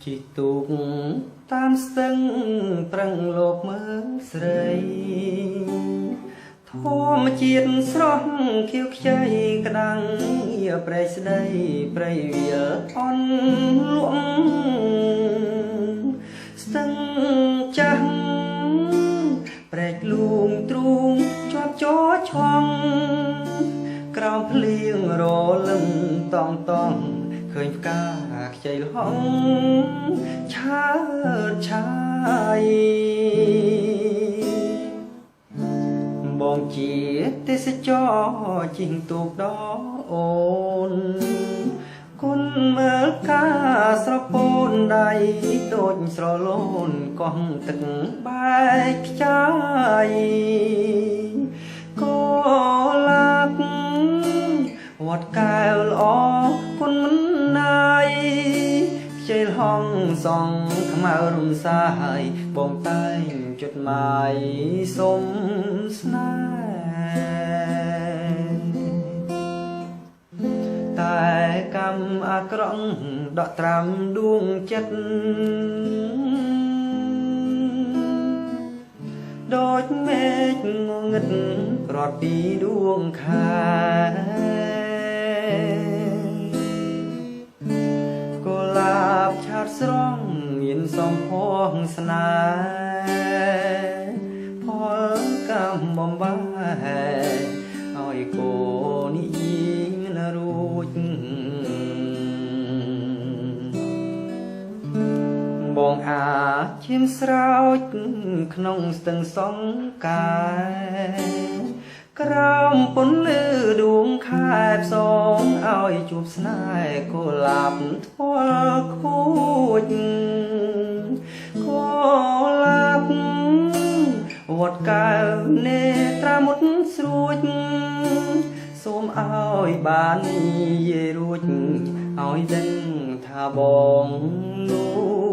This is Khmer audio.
ជីទូកតាមស្ទឹងប្រឹងលោកមើលស្រីធម្មជាតិស្រស់ខៀវខ្ចីក្តាំងប្រៃស្ដីប្រៃវាអន់លក់ស្ទឹងចាស់ប្រែកលួងទ្រូងជាប់ចោឆំក្រោមភ្លៀងរលឹមតង់តង់ឃើញផ្កាខ្ចីលហងឆើតឆាយបងជាទេសចរជិះទូកដល់អូនគុណមើលការស្រពោនដៃដូចស្រលូនកោះទឹកបែកខ្ចាយក៏ឡាប់វត្តកែវល្អគុណមិនណាយខ្ចីលហងសងខ្មៅរំសាយបងតែងចុតម៉ាយសុំស្នេហ៍តែកម្មអាក្រក់ដកត្រាំដួងចិត្តដូចមេឃងងឹតរត់ពីដួងខែកុលាបឆាតស្រងមានសំផងស្នេហ៍ផលកម្មបំបែឲ្យកូនយីនរួចបងអាចឈាមស្រោចក្នុងស្ទឹងសង្កាយក្រោមពន្លឺដួងខែផ្សងឲ្យជួបស្នេហ៍កុលាបថ្ពាល់ខូចកុលាបវត្តកែវនេត្រាមុតស្រួចសូមឲ្យបាននិយាយរួចឲ្យដឹងថាបងនោះ